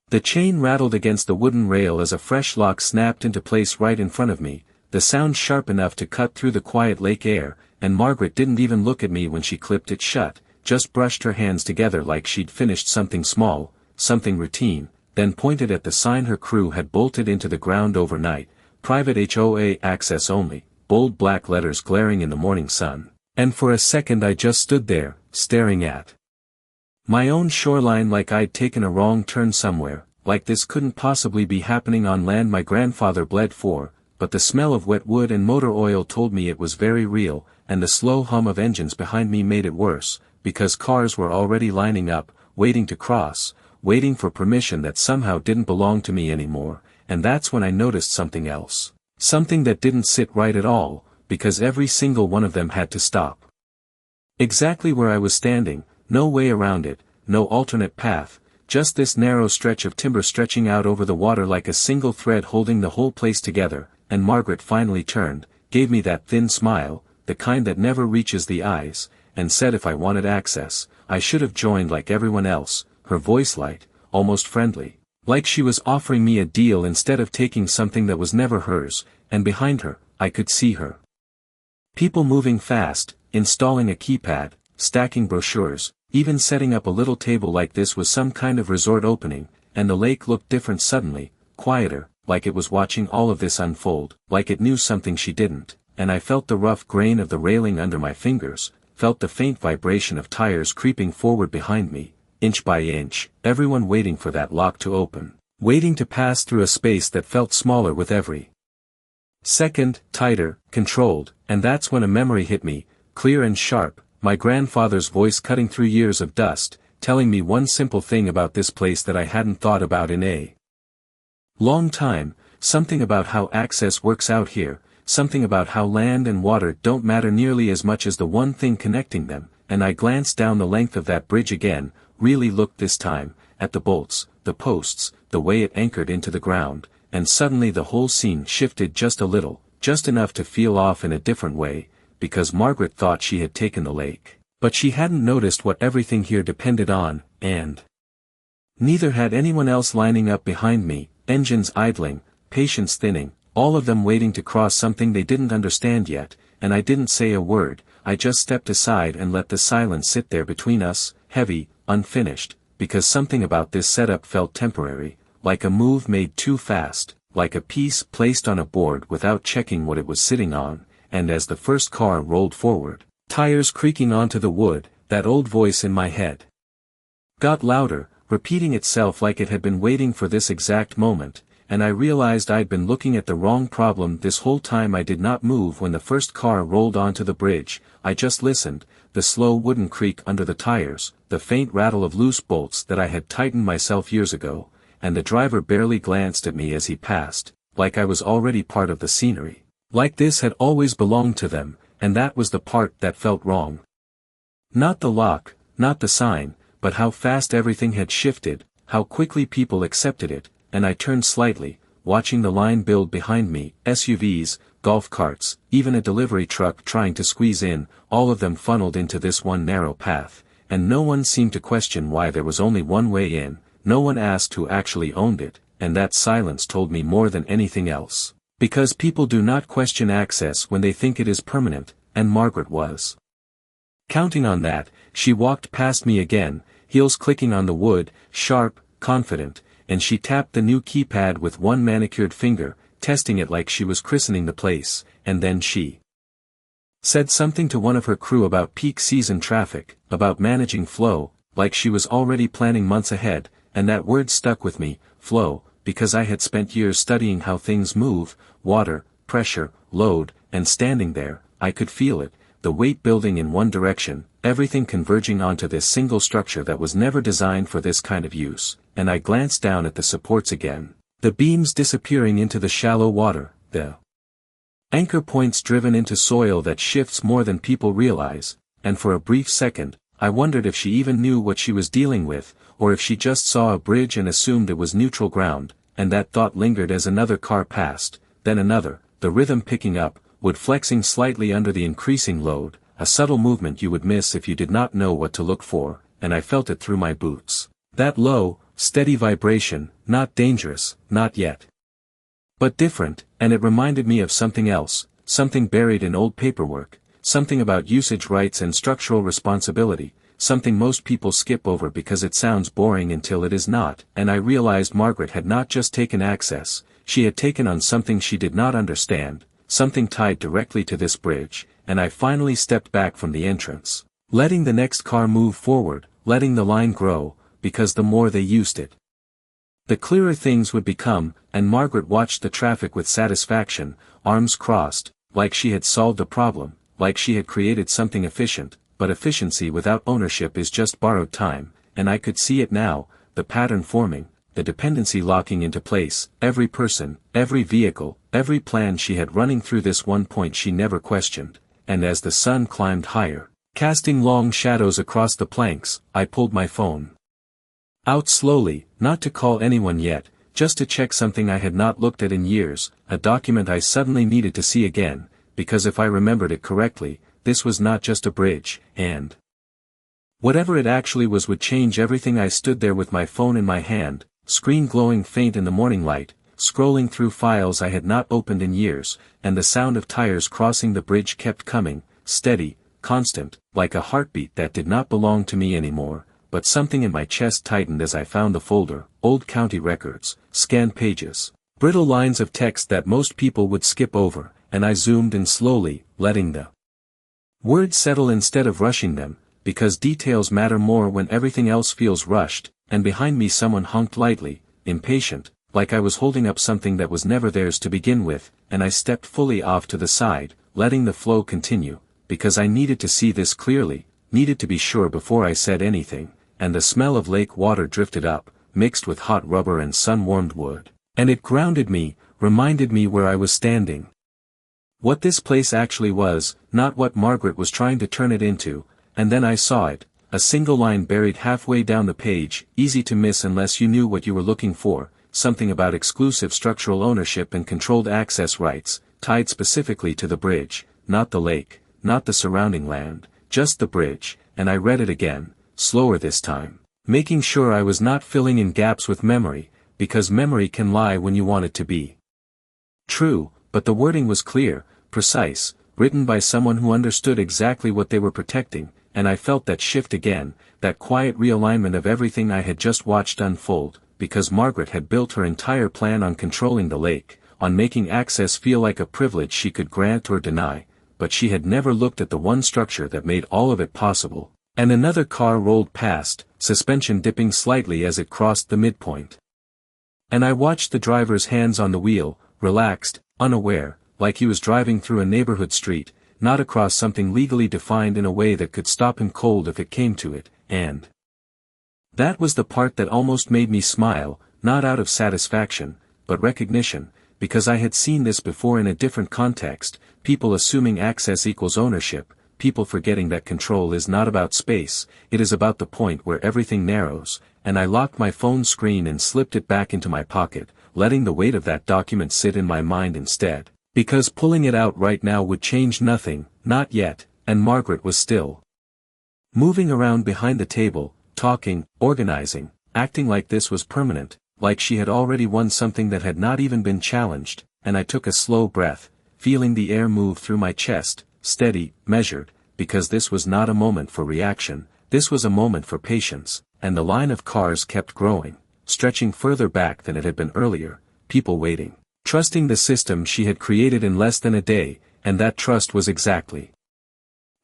The chain rattled against the wooden rail as a fresh lock snapped into place right in front of me, the sound sharp enough to cut through the quiet lake air, and Margaret didn't even look at me when she clipped it shut, just brushed her hands together like she'd finished something small, something routine, then pointed at the sign her crew had bolted into the ground overnight, "Private HOA access only," bold black letters glaring in the morning sun. And for a second I just stood there, staring at my own shoreline like I'd taken a wrong turn somewhere, like this couldn't possibly be happening on land my grandfather bled for, but the smell of wet wood and motor oil told me it was very real, and the slow hum of engines behind me made it worse, because cars were already lining up, waiting to cross, waiting for permission that somehow didn't belong to me anymore, and that's when I noticed something else. Something that didn't sit right at all, because every single one of them had to stop. Exactly where I was standing, no way around it, no alternate path, just this narrow stretch of timber stretching out over the water like a single thread holding the whole place together, and Margaret finally turned, gave me that thin smile, the kind that never reaches the eyes, and said if I wanted access, I should have joined like everyone else, her voice light, almost friendly, like she was offering me a deal instead of taking something that was never hers, and behind her, I could see her. People moving fast, installing a keypad, stacking brochures, even setting up a little table like this was some kind of resort opening, and the lake looked different suddenly, quieter, like it was watching all of this unfold, like it knew something she didn't, and I felt the rough grain of the railing under my fingers, felt the faint vibration of tires creeping forward behind me, inch by inch, everyone waiting for that lock to open, waiting to pass through a space that felt smaller with every second, tighter, controlled, and that's when a memory hit me, clear and sharp, my grandfather's voice cutting through years of dust, telling me one simple thing about this place that I hadn't thought about in a long time, something about how access works out here, something about how land and water don't matter nearly as much as the one thing connecting them, and I glanced down the length of that bridge again, really looked this time, at the bolts, the posts, the way it anchored into the ground, and suddenly the whole scene shifted just a little, just enough to feel off in a different way, because Margaret thought she had taken the lake, but she hadn't noticed what everything here depended on, and neither had anyone else lining up behind me, engines idling, patience thinning, all of them waiting to cross something they didn't understand yet, and I didn't say a word, I just stepped aside and let the silence sit there between us, heavy, unfinished, because something about this setup felt temporary, like a move made too fast, like a piece placed on a board without checking what it was sitting on, and as the first car rolled forward, tires creaking onto the wood, that old voice in my head got louder, repeating itself like it had been waiting for this exact moment, and I realized I'd been looking at the wrong problem this whole time. I did not move when the first car rolled onto the bridge, I just listened, the slow wooden creak under the tires, the faint rattle of loose bolts that I had tightened myself years ago, and the driver barely glanced at me as he passed, like I was already part of the scenery. Like this had always belonged to them, and that was the part that felt wrong. Not the lock, not the sign, but how fast everything had shifted, how quickly people accepted it, and I turned slightly, watching the line build behind me, SUVs, golf carts, even a delivery truck trying to squeeze in, all of them funneled into this one narrow path, and no one seemed to question why there was only one way in, no one asked who actually owned it, and that silence told me more than anything else. Because people do not question access when they think it is permanent, and Margaret was counting on that. She walked past me again, heels clicking on the wood, sharp, confident, and she tapped the new keypad with one manicured finger, testing it like she was christening the place, and then she said something to one of her crew about peak season traffic, about managing flow, like she was already planning months ahead, and that word stuck with me, flow, because I had spent years studying how things move, water, pressure, load, and standing there, I could feel it, the weight building in one direction, everything converging onto this single structure that was never designed for this kind of use, and I glanced down at the supports again, the beams disappearing into the shallow water, the anchor points driven into soil that shifts more than people realize, and for a brief second, I wondered if she even knew what she was dealing with, or if she just saw a bridge and assumed it was neutral ground, and that thought lingered as another car passed, then another, the rhythm picking up, wood flexing slightly under the increasing load, a subtle movement you would miss if you did not know what to look for, and I felt it through my boots. That low, steady vibration, not dangerous, not yet. But different, and it reminded me of something else, something buried in old paperwork, something about usage rights and structural responsibility, something most people skip over because it sounds boring until it is not, and I realized Margaret had not just taken access, she had taken on something she did not understand, something tied directly to this bridge, and I finally stepped back from the entrance, letting the next car move forward, letting the line grow, because the more they used it, the clearer things would become, and Margaret watched the traffic with satisfaction, arms crossed, like she had solved a problem, like she had created something efficient, but efficiency without ownership is just borrowed time, and I could see it now, the pattern forming, the dependency locking into place, every person, every vehicle, every plan she had running through this one point she never questioned, and as the sun climbed higher, casting long shadows across the planks, I pulled my phone out slowly, not to call anyone yet, just to check something I had not looked at in years, a document I suddenly needed to see again, because if I remembered it correctly, this was not just a bridge, and whatever it actually was would change everything. I stood there with my phone in my hand, screen glowing faint in the morning light, scrolling through files I had not opened in years, and the sound of tires crossing the bridge kept coming, steady, constant, like a heartbeat that did not belong to me anymore, but something in my chest tightened as I found the folder, old county records, scanned pages, brittle lines of text that most people would skip over, and I zoomed in slowly, letting the words settle instead of rushing them, because details matter more when everything else feels rushed, and behind me someone honked lightly, impatient, like I was holding up something that was never theirs to begin with, and I stepped fully off to the side, letting the flow continue, because I needed to see this clearly, needed to be sure before I said anything, and the smell of lake water drifted up, mixed with hot rubber and sun-warmed wood, and it grounded me, reminded me where I was standing. What this place actually was, not what Margaret was trying to turn it into, and then I saw it, a single line buried halfway down the page, easy to miss unless you knew what you were looking for, something about exclusive structural ownership and controlled access rights, tied specifically to the bridge, not the lake, not the surrounding land, just the bridge, and I read it again, slower this time, making sure I was not filling in gaps with memory, because memory can lie when you want it to be true, but the wording was clear, precise, written by someone who understood exactly what they were protecting, and I felt that shift again, that quiet realignment of everything I had just watched unfold, because Margaret had built her entire plan on controlling the lake, on making access feel like a privilege she could grant or deny, but she had never looked at the one structure that made all of it possible, and another car rolled past, suspension dipping slightly as it crossed the midpoint. And I watched the driver's hands on the wheel, relaxed, unaware, like he was driving through a neighborhood street, not across something legally defined in a way that could stop him cold if it came to it, and that was the part that almost made me smile, not out of satisfaction, but recognition, because I had seen this before in a different context, people assuming access equals ownership, people forgetting that control is not about space, it is about the point where everything narrows, and I locked my phone screen and slipped it back into my pocket, letting the weight of that document sit in my mind instead, because pulling it out right now would change nothing, not yet, and Margaret was still moving around behind the table, talking, organizing, acting like this was permanent, like she had already won something that had not even been challenged, and I took a slow breath, feeling the air move through my chest, steady, measured, because this was not a moment for reaction, this was a moment for patience, and the line of cars kept growing, stretching further back than it had been earlier, people waiting, trusting the system she had created in less than a day, and that trust was exactly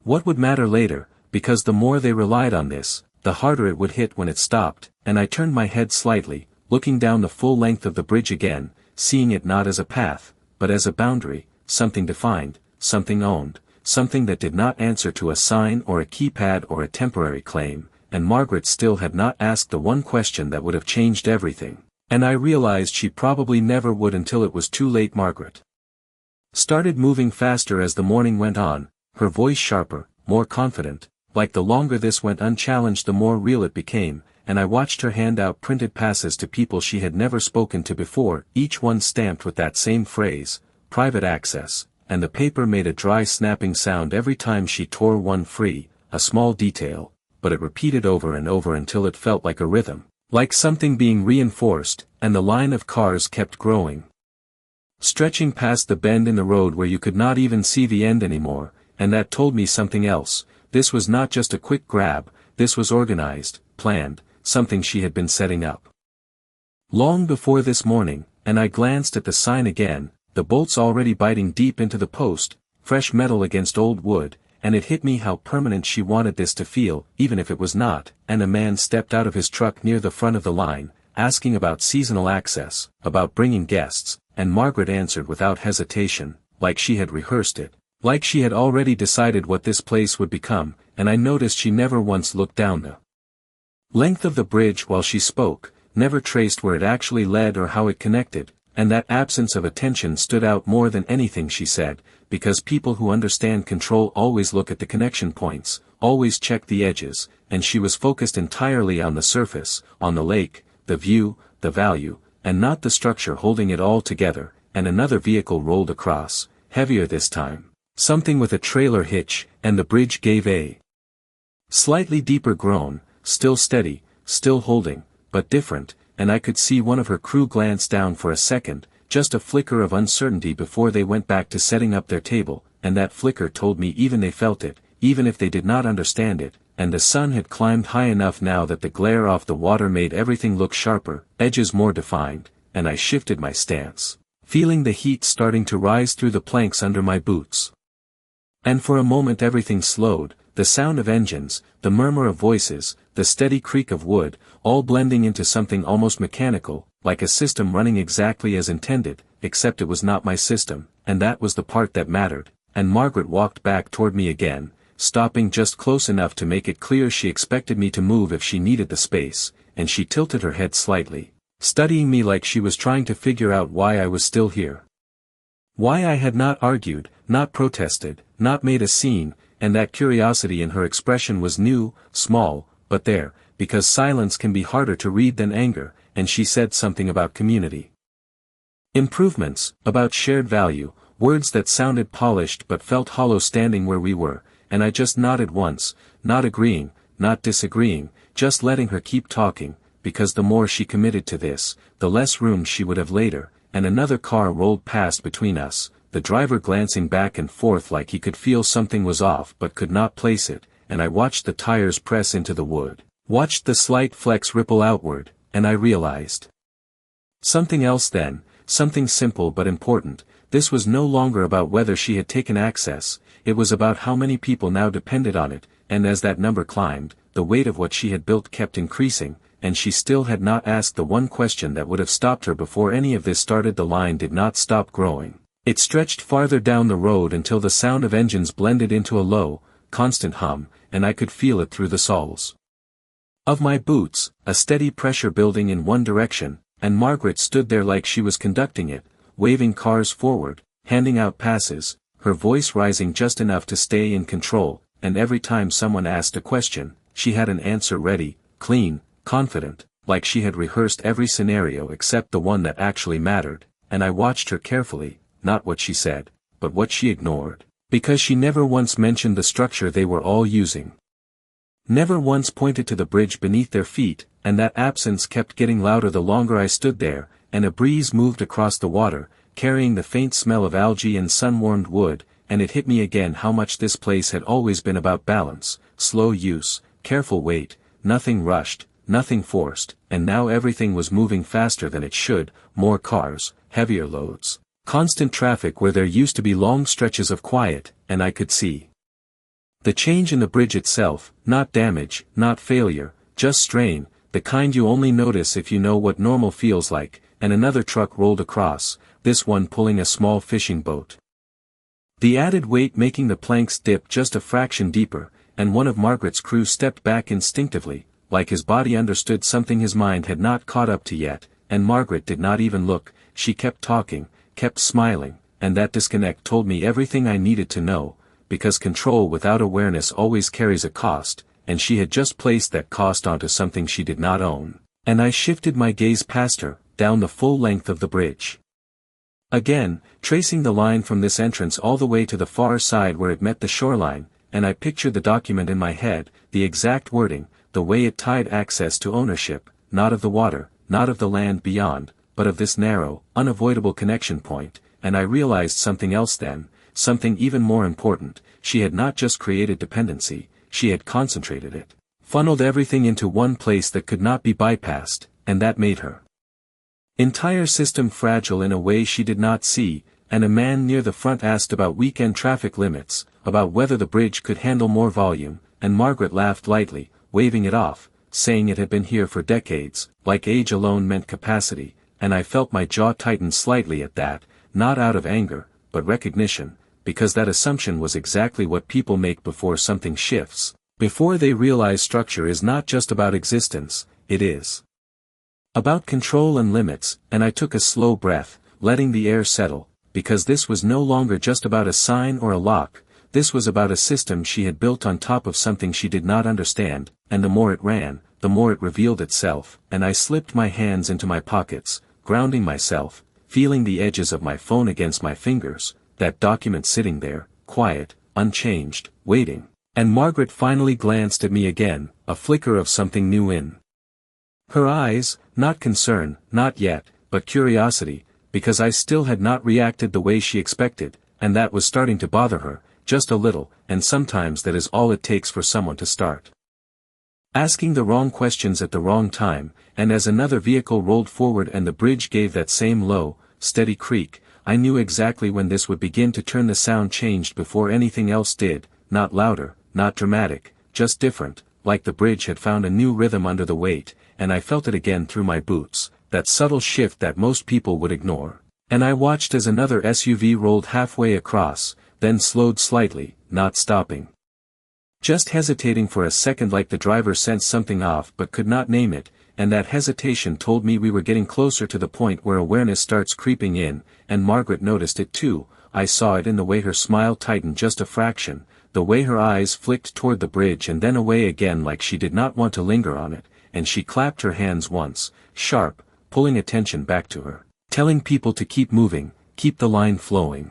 what would matter later, because the more they relied on this, the harder it would hit when it stopped, and I turned my head slightly, looking down the full length of the bridge again, seeing it not as a path, but as a boundary, something defined, something owned, something that did not answer to a sign or a keypad or a temporary claim, and Margaret still had not asked the one question that would have changed everything, and I realized she probably never would until it was too late. Margaret started moving faster as the morning went on, her voice sharper, more confident, like the longer this went unchallenged the more real it became, and I watched her hand out printed passes to people she had never spoken to before, each one stamped with that same phrase, private access, and the paper made a dry snapping sound every time she tore one free, a small detail, but it repeated over and over until it felt like a rhythm, Like something being reinforced, and the line of cars kept growing. Stretching past the bend in the road where you could not even see the end anymore, and that told me something else. This was not just a quick grab, this was organized, planned, something she had been setting up long before this morning, and I glanced at the sign again, the bolts already biting deep into the post, fresh metal against old wood, and it hit me how permanent she wanted this to feel, even if it was not, and a man stepped out of his truck near the front of the line, asking about seasonal access, about bringing guests, and Margaret answered without hesitation, like she had rehearsed it, like she had already decided what this place would become, and I noticed she never once looked down the length of the bridge while she spoke, never traced where it actually led or how it connected, and that absence of attention stood out more than anything she said, because people who understand control always look at the connection points, always check the edges, and she was focused entirely on the surface, on the lake, the view, the value, and not the structure holding it all together. And another vehicle rolled across, heavier this time, something with a trailer hitch, and the bridge gave a slightly deeper groan, still steady, still holding, but different, and I could see one of her crew glance down for a second, just a flicker of uncertainty before they went back to setting up their table, and that flicker told me even they felt it, even if they did not understand it, and the sun had climbed high enough now that the glare off the water made everything look sharper, edges more defined, and I shifted my stance, feeling the heat starting to rise through the planks under my boots. And for a moment everything slowed, the sound of engines, the murmur of voices, the steady creak of wood, all blending into something almost mechanical, like a system running exactly as intended, except it was not my system, and that was the part that mattered, and Margaret walked back toward me again, stopping just close enough to make it clear she expected me to move if she needed the space, and she tilted her head slightly, studying me like she was trying to figure out why I was still here. Why I had not argued, not protested, not made a scene, and that curiosity in her expression was new, small, but there, because silence can be harder to read than anger, and she said something about community improvements, about shared value, words that sounded polished but felt hollow standing where we were, and I just nodded once, not agreeing, not disagreeing, just letting her keep talking, because the more she committed to this, the less room she would have later, and another car rolled past between us, the driver glancing back and forth like he could feel something was off but could not place it, and I watched the tires press into the wood, watched the slight flex ripple outward, and I realized something else then, something simple but important. This was no longer about whether she had taken access, it was about how many people now depended on it, and as that number climbed, the weight of what she had built kept increasing, and she still had not asked the one question that would have stopped her before any of this started. The line did not stop growing. It stretched farther down the road until the sound of engines blended into a low, constant hum, and I could feel it through the soles of my boots, a steady pressure building in one direction, and Margaret stood there like she was conducting it, waving cars forward, handing out passes, her voice rising just enough to stay in control, and every time someone asked a question, she had an answer ready, clean, confident, like she had rehearsed every scenario except the one that actually mattered, and I watched her carefully, not what she said, but what she ignored, because she never once mentioned the structure they were all using. Never once pointed to the bridge beneath their feet, and that absence kept getting louder the longer I stood there, and a breeze moved across the water, carrying the faint smell of algae and sun-warmed wood, and it hit me again how much this place had always been about balance, slow use, careful wait, nothing rushed, nothing forced, and now everything was moving faster than it should, more cars, heavier loads, constant traffic where there used to be long stretches of quiet, and I could see the change in the bridge itself, not damage, not failure, just strain, the kind you only notice if you know what normal feels like, and another truck rolled across, this one pulling a small fishing boat. The added weight making the planks dip just a fraction deeper, and one of Margaret's crew stepped back instinctively, like his body understood something his mind had not caught up to yet, and Margaret did not even look, she kept talking, kept smiling, and that disconnect told me everything I needed to know, because control without awareness always carries a cost, and she had just placed that cost onto something she did not own, and I shifted my gaze past her, down the full length of the bridge. Again, tracing the line from this entrance all the way to the far side where it met the shoreline, and I pictured the document in my head, the exact wording, the way it tied access to ownership, not of the water, not of the land beyond, but of this narrow, unavoidable connection point, and I realized something else then, something even more important. She had not just created dependency, she had concentrated it, funneled everything into one place that could not be bypassed, and that made her entire system fragile in a way she did not see. And a man near the front asked about weekend traffic limits, about whether the bridge could handle more volume, and Margaret laughed lightly, waving it off, saying it had been here for decades, like age alone meant capacity, and I felt my jaw tighten slightly at that, not out of anger, but recognition, because that assumption was exactly what people make before something shifts, before they realize structure is not just about existence, it is about control and limits. And I took a slow breath, letting the air settle, because this was no longer just about a sign or a lock, this was about a system she had built on top of something she did not understand, and the more it ran, the more it revealed itself. And I slipped my hands into my pockets, grounding myself, feeling the edges of my phone against my fingers, that document sitting there, quiet, unchanged, waiting. And Margaret finally glanced at me again, a flicker of something new in her eyes, not concern, not yet, but curiosity, because I still had not reacted the way she expected, and that was starting to bother her, just a little, and sometimes that is all it takes for someone to start asking the wrong questions at the wrong time. And as another vehicle rolled forward and the bridge gave that same low, steady creak, I knew exactly when this would begin to turn. The sound changed before anything else did, not louder, not dramatic, just different, like the bridge had found a new rhythm under the weight, and I felt it again through my boots, that subtle shift that most people would ignore. And I watched as another SUV rolled halfway across, then slowed slightly, not stopping. Just hesitating for a second, like the driver sensed something off but could not name it, and that hesitation told me we were getting closer to the point where awareness starts creeping in, and Margaret noticed it too. I saw it in the way her smile tightened just a fraction, the way her eyes flicked toward the bridge and then away again like she did not want to linger on it, and she clapped her hands once, sharp, pulling attention back to her, telling people to keep moving, keep the line flowing.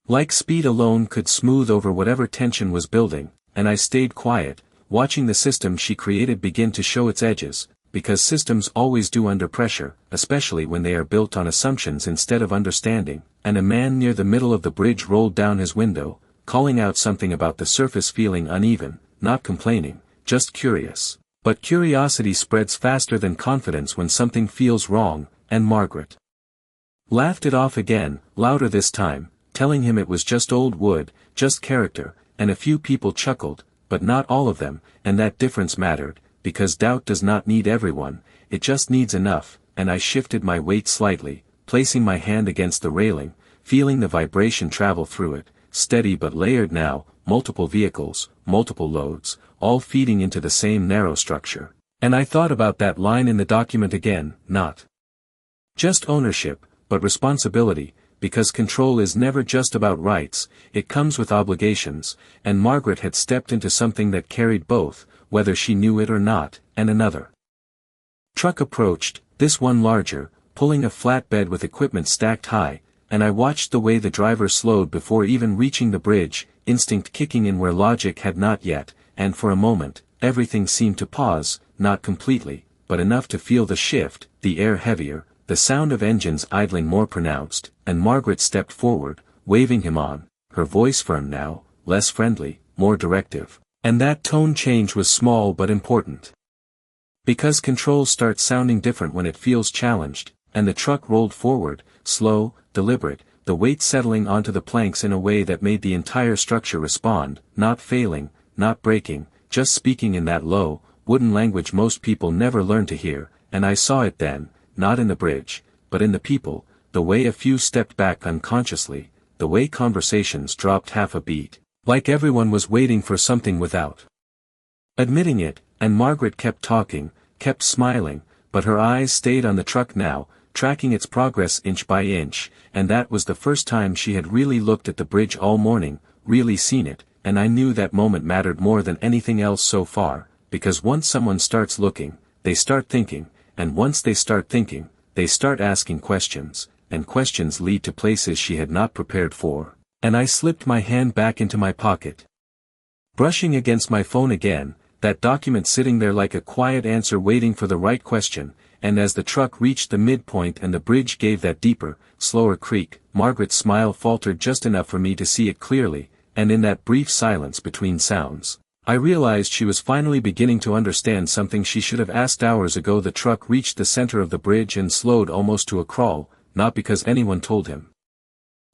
Like speed alone could smooth over whatever tension was building, and I stayed quiet, watching the system she created begin to show its edges, because systems always do under pressure, especially when they are built on assumptions instead of understanding. And a man near the middle of the bridge rolled down his window, calling out something about the surface feeling uneven, not complaining, just curious. But curiosity spreads faster than confidence when something feels wrong, and Margaret laughed it off again, louder this time, telling him it was just old wood, just character, and a few people chuckled, but not all of them, and that difference mattered, because doubt does not need everyone, it just needs enough. And I shifted my weight slightly, placing my hand against the railing, feeling the vibration travel through it, steady but layered now, multiple vehicles, multiple loads, all feeding into the same narrow structure. And I thought about that line in the document again, not just ownership, but responsibility, because control is never just about rights, it comes with obligations, and Margaret had stepped into something that carried both, whether she knew it or not. And another truck approached, this one larger, pulling a flatbed with equipment stacked high, and I watched the way the driver slowed before even reaching the bridge, instinct kicking in where logic had not yet, and for a moment, everything seemed to pause, not completely, but enough to feel the shift, the air heavier, the sound of engines idling more pronounced, and Margaret stepped forward, waving him on, her voice firm now, less friendly, more directive. And that tone change was small but important. Because control starts sounding different when it feels challenged, and the truck rolled forward, slow, deliberate, the weight settling onto the planks in a way that made the entire structure respond, not failing, not breaking, just speaking in that low, wooden language most people never learn to hear. And I saw it then, not in the bridge, but in the people, the way a few stepped back unconsciously, the way conversations dropped half a beat, like everyone was waiting for something without admitting it. And Margaret kept talking, kept smiling, but her eyes stayed on the truck now, tracking its progress inch by inch, and that was the first time she had really looked at the bridge all morning, really seen it. And I knew that moment mattered more than anything else so far, because once someone starts looking, they start thinking, and once they start thinking, they start asking questions, and questions lead to places she had not prepared for. And I slipped my hand back into my pocket, brushing against my phone again, that document sitting there like a quiet answer waiting for the right question, and as the truck reached the midpoint and the bridge gave that deeper, slower creak, Margaret's smile faltered just enough for me to see it clearly, and in that brief silence between sounds, I realized she was finally beginning to understand something she should have asked hours ago. The truck reached the center of the bridge and slowed almost to a crawl, not because anyone told him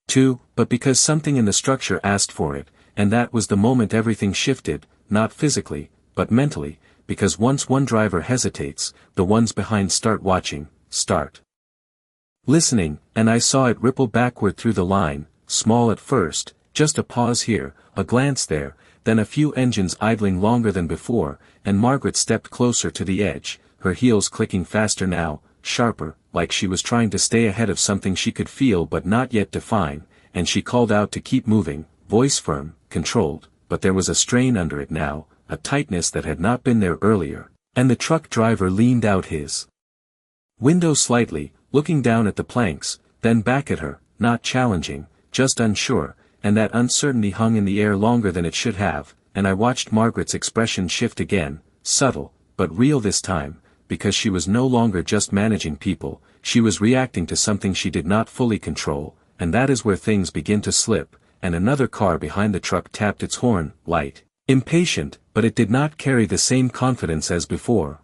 to, but because something in the structure asked for it, and that was the moment everything shifted, not physically, but mentally, because once one driver hesitates, the ones behind start watching, start listening, and I saw it ripple backward through the line, small at first, just a pause here, a glance there, then a few engines idling longer than before, and Margaret stepped closer to the edge, her heels clicking faster now, sharper, like she was trying to stay ahead of something she could feel but not yet define, and she called out to keep moving, voice firm, controlled, but there was a strain under it now, a tightness that had not been there earlier, and the truck driver leaned out his window slightly, looking down at the planks, then back at her, not challenging, just unsure, and that uncertainty hung in the air longer than it should have, and I watched Margaret's expression shift again, subtle, but real this time, because she was no longer just managing people, she was reacting to something she did not fully control, and that is where things begin to slip, and another car behind the truck tapped its horn, light, impatient, but it did not carry the same confidence as before.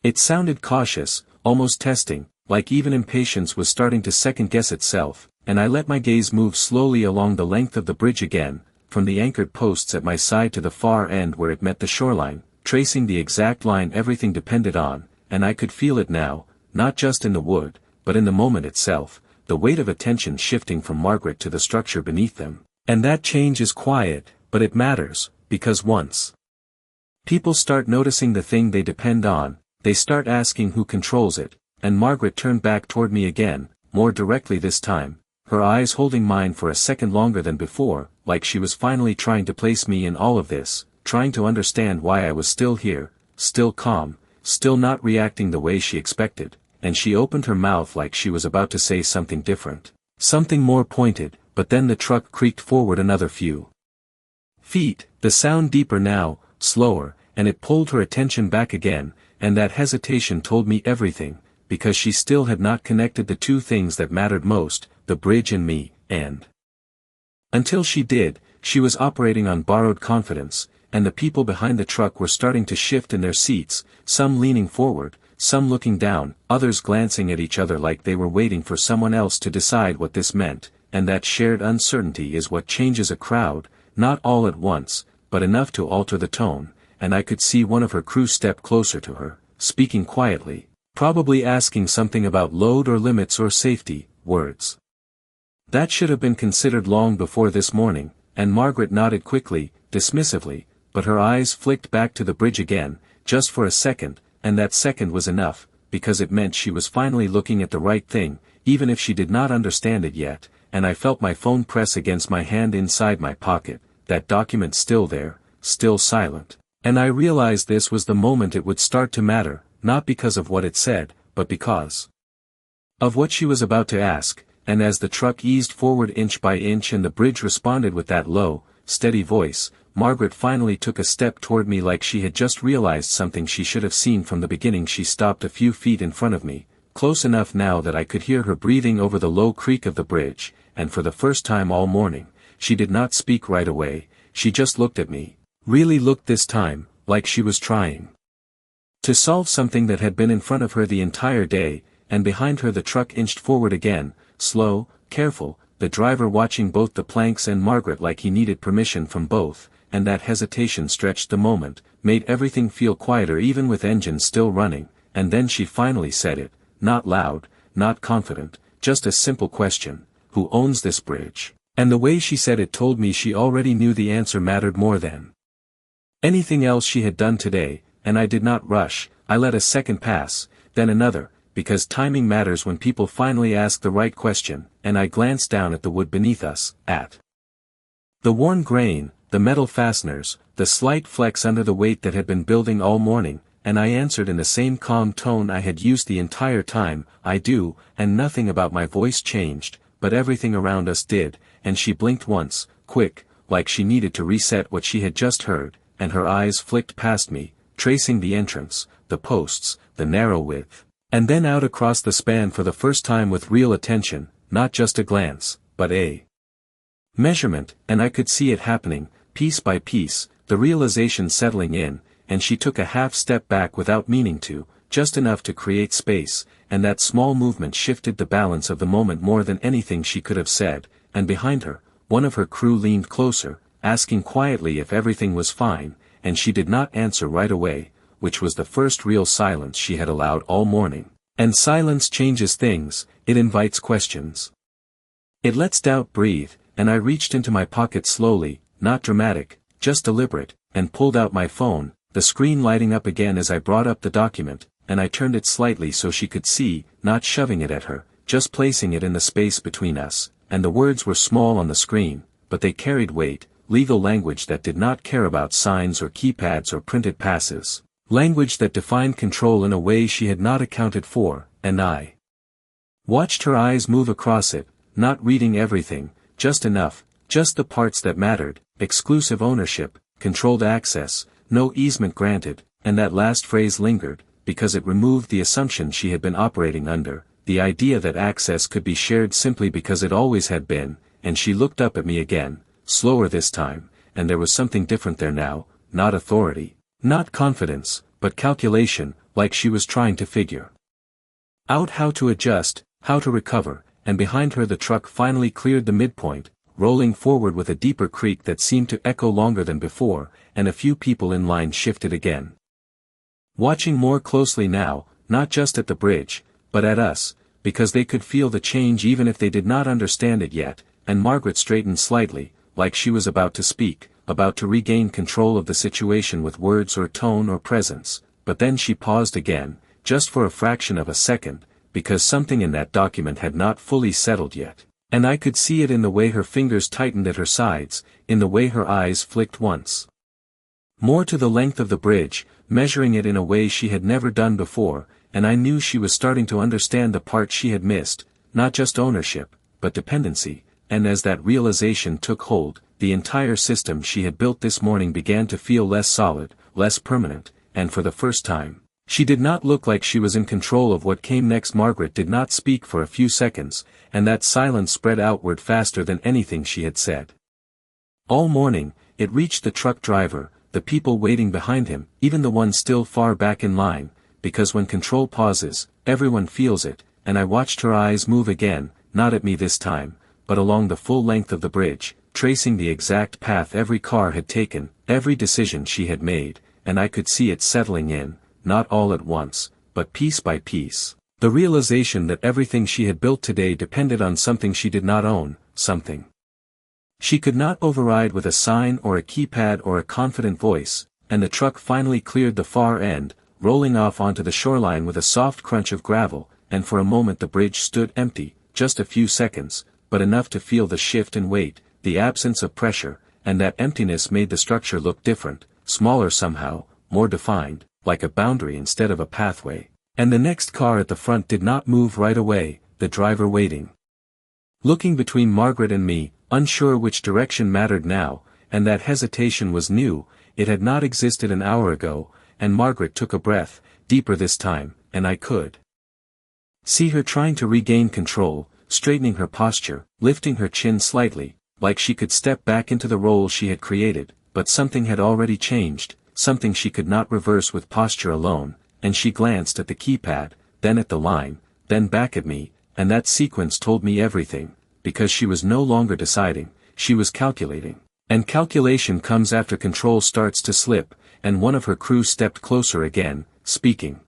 It sounded cautious, almost testing, like even impatience was starting to second-guess itself, and I let my gaze move slowly along the length of the bridge again, from the anchored posts at my side to the far end where it met the shoreline, tracing the exact line everything depended on, and I could feel it now, not just in the wood, but in the moment itself, the weight of attention shifting from Margaret to the structure beneath them. And that change is quiet, but it matters, because once people start noticing the thing they depend on, they start asking who controls it, and Margaret turned back toward me again, more directly this time, her eyes holding mine for a second longer than before, like she was finally trying to place me in all of this, trying to understand why I was still here, still calm, still not reacting the way she expected, and she opened her mouth like she was about to say something different, something more pointed, but then the truck creaked forward another few feet, the sound deeper now, slower, and it pulled her attention back again, and that hesitation told me everything, because she still had not connected the two things that mattered most, the bridge and me, and until she did, she was operating on borrowed confidence, and the people behind the truck were starting to shift in their seats, some leaning forward, some looking down, others glancing at each other like they were waiting for someone else to decide what this meant, and that shared uncertainty is what changes a crowd, not all at once, but enough to alter the tone, and I could see one of her crew step closer to her, speaking quietly, probably asking something about load or limits or safety, words that should have been considered long before this morning, and Margaret nodded quickly, dismissively, but her eyes flicked back to the bridge again, just for a second, and that second was enough, because it meant she was finally looking at the right thing, even if she did not understand it yet, and I felt my phone press against my hand inside my pocket, that document still there, still silent, and I realized this was the moment it would start to matter, not because of what it said, but because of what she was about to ask, and as the truck eased forward inch by inch and the bridge responded with that low, steady voice, Margaret finally took a step toward me like she had just realized something she should have seen from the beginning. She stopped a few feet in front of me, close enough now that I could hear her breathing over the low creak of the bridge, and for the first time all morning, she did not speak right away, she just looked at me, really looked this time, like she was trying to solve something that had been in front of her the entire day, and behind her the truck inched forward again, slow, careful, the driver watching both the planks and Margaret like he needed permission from both, and that hesitation stretched the moment, made everything feel quieter even with engines still running, and then she finally said it, not loud, not confident, just a simple question, who owns this bridge? And the way she said it told me she already knew the answer mattered more than anything else she had done today, and I did not rush, I let a second pass, then another, because timing matters when people finally ask the right question, and I glanced down at the wood beneath us, at the worn grain, the metal fasteners, the slight flex under the weight that had been building all morning, and I answered in the same calm tone I had used the entire time, I do, and nothing about my voice changed, but everything around us did, and she blinked once, quick, like she needed to reset what she had just heard, and her eyes flicked past me, tracing the entrance, the posts, the narrow width, and then out across the span for the first time with real attention, not just a glance, but a measurement, and I could see it happening, piece by piece, the realization settling in, and she took a half step back without meaning to, just enough to create space, and that small movement shifted the balance of the moment more than anything she could have said, and behind her, one of her crew leaned closer, asking quietly if everything was fine, and she did not answer right away, which was the first real silence she had allowed all morning. And silence changes things, it invites questions. It lets doubt breathe, and I reached into my pocket slowly, not dramatic, just deliberate, and pulled out my phone, the screen lighting up again as I brought up the document, and I turned it slightly so she could see, not shoving it at her, just placing it in the space between us, and the words were small on the screen, but they carried weight, legal language that did not care about signs or keypads or printed passes, language that defined control in a way she had not accounted for, and I watched her eyes move across it, not reading everything, just enough, just the parts that mattered, exclusive ownership, controlled access, no easement granted, and that last phrase lingered, because it removed the assumption she had been operating under, the idea that access could be shared simply because it always had been, and she looked up at me again, slower this time, and there was something different there now, not authority, not confidence, but calculation, like she was trying to figure out how to adjust, how to recover, and behind her the truck finally cleared the midpoint, rolling forward with a deeper creak that seemed to echo longer than before, and a few people in line shifted again. Watching more closely now, not just at the bridge, but at us, because they could feel the change even if they did not understand it yet, and Margaret straightened slightly, like she was about to speak, about to regain control of the situation with words or tone or presence, but then she paused again, just for a fraction of a second, because something in that document had not fully settled yet, and I could see it in the way her fingers tightened at her sides, in the way her eyes flicked once more to the length of the bridge, measuring it in a way she had never done before, and I knew she was starting to understand the part she had missed, not just ownership, but dependency, and as that realization took hold, the entire system she had built this morning began to feel less solid, less permanent, and for the first time, she did not look like she was in control of what came next. Margaret did not speak for a few seconds, and that silence spread outward faster than anything she had said. All morning, it reached the truck driver, the people waiting behind him, even the ones still far back in line, because when control pauses, everyone feels it, and I watched her eyes move again, not at me this time, but along the full length of the bridge, tracing the exact path every car had taken, every decision she had made, and I could see it settling in, not all at once, but piece by piece, the realization that everything she had built today depended on something she did not own, something she could not override with a sign or a keypad or a confident voice, and the truck finally cleared the far end, rolling off onto the shoreline with a soft crunch of gravel, and for a moment the bridge stood empty, just a few seconds, but enough to feel the shift in weight, the absence of pressure, and that emptiness made the structure look different, smaller somehow, more defined, like a boundary instead of a pathway. And the next car at the front did not move right away, the driver waiting, looking between Margaret and me, unsure which direction mattered now, and that hesitation was new, it had not existed an hour ago, and Margaret took a breath, deeper this time, and I could see her trying to regain control, straightening her posture, lifting her chin slightly, like she could step back into the role she had created, but something had already changed, something she could not reverse with posture alone, and she glanced at the keypad, then at the line, then back at me, and that sequence told me everything, because she was no longer deciding, she was calculating. And calculation comes after control starts to slip, and one of her crew stepped closer again, speaking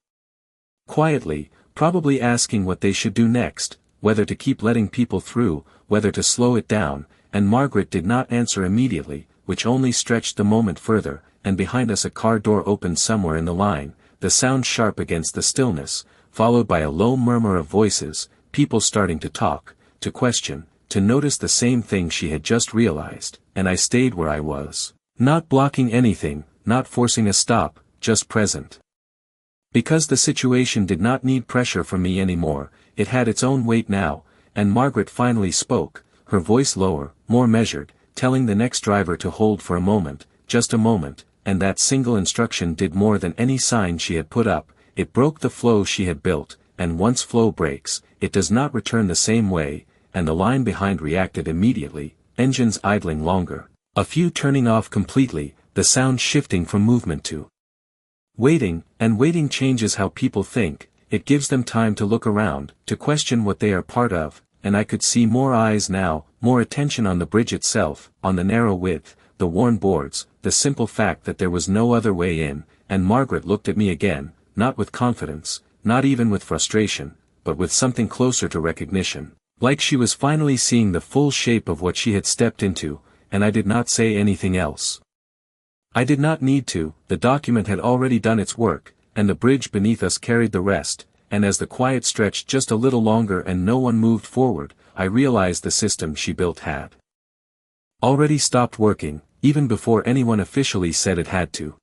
quietly, probably asking what they should do next, whether to keep letting people through, whether to slow it down, and Margaret did not answer immediately, which only stretched the moment further, and behind us a car door opened somewhere in the line, the sound sharp against the stillness, followed by a low murmur of voices, people starting to talk, to question, to notice the same thing she had just realized, and I stayed where I was, not blocking anything, not forcing a stop, just present. Because the situation did not need pressure from me anymore, it had its own weight now, and Margaret finally spoke, her voice lower, more measured, telling the next driver to hold for a moment, just a moment, and that single instruction did more than any sign she had put up. It broke the flow she had built, and once flow breaks, it does not return the same way, and the line behind reacted immediately, engines idling longer, a few turning off completely, the sound shifting from movement to waiting, and waiting changes how people think. It gives them time to look around, to question what they are part of, and I could see more eyes now, more attention on the bridge itself, on the narrow width, the worn boards, the simple fact that there was no other way in, and Margaret looked at me again, not with confidence, not even with frustration, but with something closer to recognition, like she was finally seeing the full shape of what she had stepped into, and I did not say anything else. I did not need to, the document had already done its work, and the bridge beneath us carried the rest, and as the quiet stretched just a little longer and no one moved forward, I realized the system she built had already stopped working, even before anyone officially said it had to.